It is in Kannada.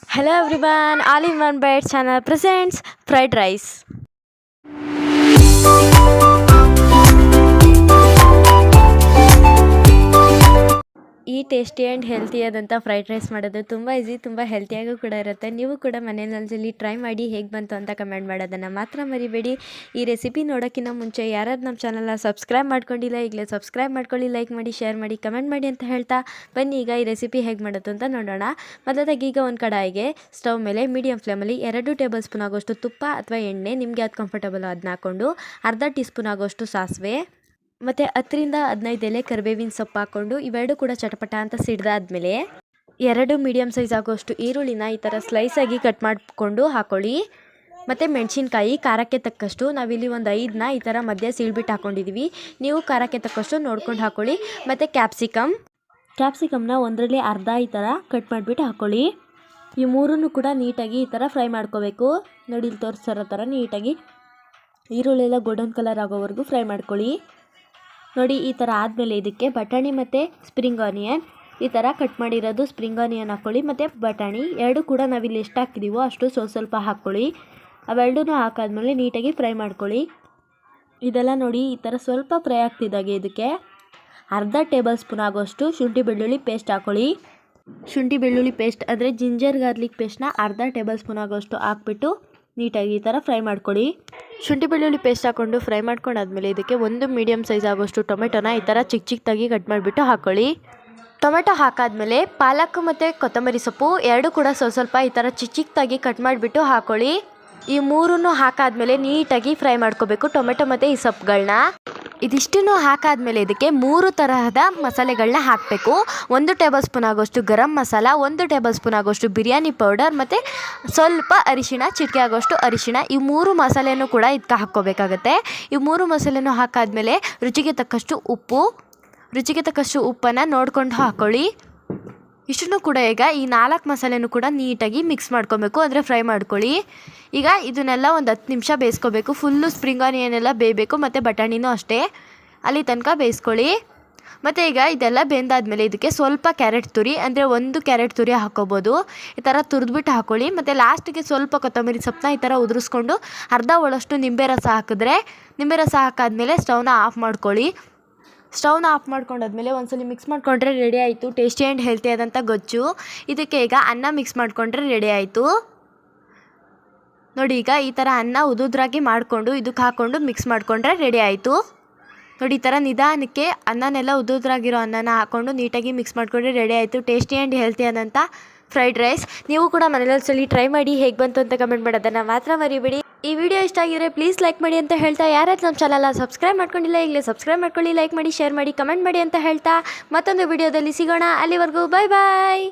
Hello everyone, All in One Bite channel presents fried rice. ಈ ಟೇಸ್ಟಿ ಆ್ಯಂಡ್ ಹೆಲ್ತಿಯಾದಂಥ ಫ್ರೈಡ್ ರೈಸ್ ಮಾಡೋದು ತುಂಬ ಈಸಿ, ತುಂಬ ಹೆಲ್ತಿಯಾಗೂ ಕೂಡ ಇರುತ್ತೆ. ನೀವು ಕೂಡ ಮನೆಯಲ್ಲಿ ಟ್ರೈ ಮಾಡಿ ಹೇಗೆ ಬಂತು ಅಂತ ಕಮೆಂಟ್ ಮಾಡೋದನ್ನು ಮಾತ್ರ ಮರಿಬೇಡಿ. ಈ ರೆಸಿಪಿ ನೋಡೋಕ್ಕಿಂತ ಮುಂಚೆ ಯಾರಾದ್ರು ನಮ್ಮ ಚಾನಲ್ನ ಸಬ್ಸ್ಕ್ರೈಬ್ ಮಾಡ್ಕೊಂಡಿಲ್ಲ, ಈಗಲೇ ಸಬ್ಸ್ಕ್ರೈಬ್ ಮಾಡ್ಕೊಳ್ಳಿ, ಲೈಕ್ ಮಾಡಿ, ಶೇರ್ ಮಾಡಿ, ಕಮೆಂಟ್ ಮಾಡಿ ಅಂತ ಹೇಳ್ತಾ ಬನ್ನಿ ಈಗ ಈ ರೆಸಿಪಿ ಹೇಗೆ ಮಾಡೋದು ಅಂತ ನೋಡೋಣ. ಮೊದಲಾಗಿ ಈಗ ಒಂದು ಕಡಾಯಿಗೆ ಸ್ಟವ್ ಮೇಲೆ ಮೀಡಿಯಂ ಫ್ಲೇಮಲ್ಲಿ 2 ಟೇಬಲ್ ಸ್ಪೂನ್ ಆಗೋಷ್ಟು ತುಪ್ಪ ಅಥವಾ ಎಣ್ಣೆ, ನಿಮಗೆ ಯಾವ್ದು ಕಂಫರ್ಟಬಲ್ ಅದನ್ನ ಹಾಕ್ಕೊಂಡು ಅರ್ಧ ಟೀ ಸ್ಪೂನ್ ಆಗೋಷ್ಟು ಸಾಸಿವೆ ಮತ್ತು 10 ರಿಂದ 15 ಎಲೆ ಕರಿಬೇವಿನ ಸೊಪ್ಪು ಹಾಕ್ಕೊಂಡು ಇವೆರಡು ಕೂಡ ಚಟಪಟ ಅಂತ ಸಿಡ್ದಾದ್ಮೇಲೆ 2 ಮೀಡಿಯಮ್ ಸೈಜ್ ಆಗೋಷ್ಟು ಈರುಳ್ಳಿನ ಈ ಥರ ಸ್ಲೈಸಾಗಿ ಕಟ್ ಮಾಡಿಕೊಂಡು ಹಾಕ್ಕೊಳ್ಳಿ. ಮತ್ತು ಮೆಣಸಿನ್ಕಾಯಿ ಖಾರಕ್ಕೆ ತಕ್ಕಷ್ಟು, ನಾವಿಲ್ಲಿ ಒಂದು 5ನ ಈ ಥರ ಮಧ್ಯೆ ಸೀಳ್ಬಿಟ್ಟು ಹಾಕ್ಕೊಂಡಿದ್ದೀವಿ. ನೀವು ಖಾರಕ್ಕೆ ತಕ್ಕಷ್ಟು ನೋಡ್ಕೊಂಡು ಹಾಕ್ಕೊಳ್ಳಿ. ಮತ್ತು ಕ್ಯಾಪ್ಸಿಕಮ್ನ ಒಂದರಲ್ಲಿ ಅರ್ಧ ಈ ಥರ ಕಟ್ ಮಾಡಿಬಿಟ್ಟು ಹಾಕ್ಕೊಳ್ಳಿ. ಈ ಮೂರನ್ನು ಕೂಡ ನೀಟಾಗಿ ಈ ಥರ ಫ್ರೈ ಮಾಡ್ಕೋಬೇಕು. ನೋಡಿ ಇಲ್ಲಿ ತೋರಿಸ್ತಿರೋ ಥರ ನೀಟಾಗಿ ಈರುಳ್ಳಿ ಎಲ್ಲ ಗೋಲ್ಡನ್ ಕಲರ್ ಆಗೋವರೆಗೂ ಫ್ರೈ ಮಾಡ್ಕೊಳ್ಳಿ. ನೋಡಿ ಈ ಥರ ಆದಮೇಲೆ ಇದಕ್ಕೆ ಬಟಾಣಿ ಮತ್ತು ಸ್ಪ್ರಿಂಗ್ ಆನಿಯನ್ ಈ ಥರ ಕಟ್ ಮಾಡಿರೋದು ಸ್ಪ್ರಿಂಗ್ ಆನಿಯನ್ ಹಾಕ್ಕೊಳ್ಳಿ. ಮತ್ತು ಬಟಾಣಿ ಎರಡು ಕೂಡ ನಾವಿಲ್ಲಿ ಎಷ್ಟು ಹಾಕಿದ್ದೀವೋ ಅಷ್ಟು ಸ್ವಲ್ಪ ಹಾಕ್ಕೊಳ್ಳಿ. ಅವೆರಡೂ ಹಾಕಾದ್ಮೇಲೆ ನೀಟಾಗಿ ಫ್ರೈ ಮಾಡ್ಕೊಳ್ಳಿ. ಇದೆಲ್ಲ ನೋಡಿ ಈ ಥರ ಸ್ವಲ್ಪ ಫ್ರೈ ಆಗ್ತಿದ್ದಾಗೆ ಇದಕ್ಕೆ ಅರ್ಧ ಟೇಬಲ್ ಸ್ಪೂನ್ ಆಗೋಷ್ಟು ಶುಂಠಿ ಬೆಳ್ಳುಳ್ಳಿ ಪೇಸ್ಟ್ ಹಾಕ್ಕೊಳ್ಳಿ. ಶುಂಠಿ ಬೆಳ್ಳುಳ್ಳಿ ಪೇಸ್ಟ್ ಅಂದರೆ ಜಿಂಜರ್ ಗಾರ್ಲಿಕ್ ಪೇಸ್ಟ್ನ ಅರ್ಧ ಟೇಬಲ್ ಸ್ಪೂನ್ ಆಗೋಷ್ಟು ಹಾಕ್ಬಿಟ್ಟು ನೀಟಾಗಿ ಈ ಥರ ಫ್ರೈ ಮಾಡ್ಕೊಳ್ಳಿ. ಶುಂಠಿ ಬೆಳ್ಳುಳ್ಳಿ ಪೇಸ್ಟ್ ಹಾಕ್ಕೊಂಡು ಫ್ರೈ ಮಾಡ್ಕೊಂಡಾದ್ಮೇಲೆ ಇದಕ್ಕೆ 1 ಮೀಡಿಯಮ್ ಸೈಜ್ ಆಗೋಷ್ಟು ಟೊಮೆಟೊನ ಈ ಥರ ಚಿಕ್ಕದಾಗಿ ಕಟ್ ಮಾಡಿಬಿಟ್ಟು ಹಾಕ್ಕೊಳ್ಳಿ. ಟೊಮೆಟೊ ಹಾಕಾದ್ಮೇಲೆ ಪಾಲಕ್ ಮತ್ತು ಕೊತ್ತಂಬರಿ ಸೊಪ್ಪು ಎರಡು ಕೂಡ ಸ್ವಲ್ಪ ಈ ಥರ ಚಿಕ್ಕದಾಗಿ ಕಟ್ ಮಾಡಿಬಿಟ್ಟು ಹಾಕ್ಕೊಳ್ಳಿ. ಈ ಮೂರನ್ನು ಹಾಕಾದ್ಮೇಲೆ ನೀಟಾಗಿ ಫ್ರೈ ಮಾಡ್ಕೋಬೇಕು ಟೊಮೆಟೊ ಮತ್ತು ಈ ಸೊಪ್ಪುಗಳನ್ನ. ಇದಿಷ್ಟನ್ನು ಹಾಕಾದ್ಮೇಲೆ ಇದಕ್ಕೆ 3 ತರಹದ ಮಸಾಲೆಗಳನ್ನ ಹಾಕಬೇಕು. 1 ಟೇಬಲ್ ಸ್ಪೂನ್ ಆಗೋಷ್ಟು ಗರಂ ಮಸಾಲ, 1 ಟೇಬಲ್ ಸ್ಪೂನ್ ಆಗೋಷ್ಟು ಬಿರಿಯಾನಿ ಪೌಡರ್ ಮತ್ತು ಸ್ವಲ್ಪ ಅರಿಶಿಣ, ಚಿಟಿಕೆ ಆಗೋಷ್ಟು ಅರಿಶಿಣ. ಈ 3 ಮಸಾಲೆನೂ ಕೂಡ ಇದಕ್ಕೆ ಹಾಕ್ಕೋಬೇಕಾಗತ್ತೆ. ಈ 3 ಮಸಾಲೆನೂ ಹಾಕಾದ್ಮೇಲೆ ರುಚಿಗೆ ತಕ್ಕಷ್ಟು ಉಪ್ಪನ್ನು ನೋಡ್ಕೊಂಡು ಹಾಕ್ಕೊಳ್ಳಿ. ಇಷ್ಟನ್ನು ಕೂಡ ಈಗ ಈ 4 ಮಸಾಲೆನೂ ಕೂಡ ನೀಟಾಗಿ ಮಿಕ್ಸ್ ಮಾಡ್ಕೊಬೇಕು, ಅಂದರೆ ಫ್ರೈ ಮಾಡ್ಕೊಳ್ಳಿ. ಈಗ ಇದನ್ನೆಲ್ಲ ಒಂದು 10 ನಿಮಿಷ ಬೇಯಿಸ್ಕೋಬೇಕು. ಫುಲ್ಲು ಸ್ಪ್ರಿಂಗ್ ಆನಿಯನ್ ಎಲ್ಲ ಬೇಯಬೇಕು ಮತ್ತು ಬಟಾಣಿನೂ ಅಷ್ಟೇ, ಅಲ್ಲಿ ತನಕ ಬೇಯಿಸ್ಕೊಳ್ಳಿ. ಮತ್ತು ಈಗ ಇದೆಲ್ಲ ಬೆಂದಾದ್ಮೇಲೆ ಇದಕ್ಕೆ ಸ್ವಲ್ಪ ಕ್ಯಾರೆಟ್ ತುರಿ, ಅಂದರೆ 1 ಕ್ಯಾರೆಟ್ ತುರಿ ಹಾಕ್ಕೋಬೋದು, ಈ ಥರ ತುರಿದ್ಬಿಟ್ಟು ಹಾಕ್ಕೊಳ್ಳಿ. ಮತ್ತು ಲಾಸ್ಟಿಗೆ ಸ್ವಲ್ಪ ಕೊತ್ತಂಬರಿ ಸೊಪ್ಪನ್ನ ಈ ಥರ ಉದುರಿಸ್ಕೊಂಡು ಅರ್ಧ ಒಳಷ್ಟು ನಿಂಬೆ ರಸ ಹಾಕಿದ್ರೆ, ನಿಂಬೆ ರಸ ಹಾಕಾದ್ಮೇಲೆ ಸ್ಟವ್ನ ಆಫ್ ಮಾಡ್ಕೊಳ್ಳಿ. ಸ್ಟವ್ನ ಆಫ್ ಮಾಡ್ಕೊಂಡಾದ್ಮೇಲೆ ಒಂದ್ಸಲ ಮಿಕ್ಸ್ ಮಾಡಿಕೊಂಡ್ರೆ ರೆಡಿ ಆಯಿತು ಟೇಸ್ಟಿ ಆ್ಯಂಡ್ ಹೆಲ್ತಿ ಆದಂಥ ಗೊಜ್ಜು. ಇದಕ್ಕೆ ಈಗ ಅನ್ನ ಮಿಕ್ಸ್ ಮಾಡಿಕೊಂಡ್ರೆ ರೆಡಿ ಆಯಿತು. ನೋಡಿ ಈಗ ಈ ಥರ ಅನ್ನ ಉದುದ್ರಾಗಿ ಮಾಡಿಕೊಂಡು ಇದಕ್ಕೆ ಹಾಕ್ಕೊಂಡು ಮಿಕ್ಸ್ ಮಾಡಿಕೊಂಡ್ರೆ ರೆಡಿ ಆಯಿತು. ನೋಡಿ ಈ ಥರ ನಿಧಾನಕ್ಕೆ ಅನ್ನನೆಲ್ಲ ಉದುದ್ರಾಗಿರೋ ಅನ್ನನ ಹಾಕ್ಕೊಂಡು ನೀಟಾಗಿ ಮಿಕ್ಸ್ ಮಾಡಿಕೊಂಡ್ರೆ ರೆಡಿ ಆಯಿತು ಟೇಸ್ಟಿ ಆ್ಯಂಡ್ ಹೆಲ್ತಿ ಆದಂಥ ಫ್ರೈಡ್ ರೈಸ್. ನೀವು ಕೂಡ ಮನೇಲಿ ಟ್ರೈ ಮಾಡಿ ಹೇಗೆ ಬಂತು ಅಂತ ಕಮೆಂಟ್ ಮಾಡೋದನ್ನು ಮಾತ್ರ ಮರಿಬೇಡಿ. ಈ ವಿಡಿಯೋ ಇಷ್ಟ ಆಗಿದ್ರೆ ಪ್ಲೀಸ್ ಲೈಕ್ ಮಾಡಿ ಅಂತ ಹೇಳ್ತಾ, ಯಾರಾದ್ರೂ ನಮ್ಮ ಚಾನಲ್ನ ಸಬ್ಸ್ಕ್ರೈಬ್ ಮಾಡ್ಕೊಂಡಿಲ್ಲ ಈಗಲೇ ಸಬ್ಸ್ಕ್ರೈಬ್ ಮಾಡ್ಕೊಳ್ಳಿ, ಲೈಕ್ ಮಾಡಿ, ಶೇರ್ ಮಾಡಿ, ಕಮೆಂಟ್ ಮಾಡಿ ಅಂತ ಹೇಳ್ತಾ ಮತ್ತೊಂದು ವಿಡಿಯೋದಲ್ಲಿ ಸಿಗೋಣ. ಅಲ್ಲಿವರೆಗೂ ಬಾಯ್ ಬಾಯ್.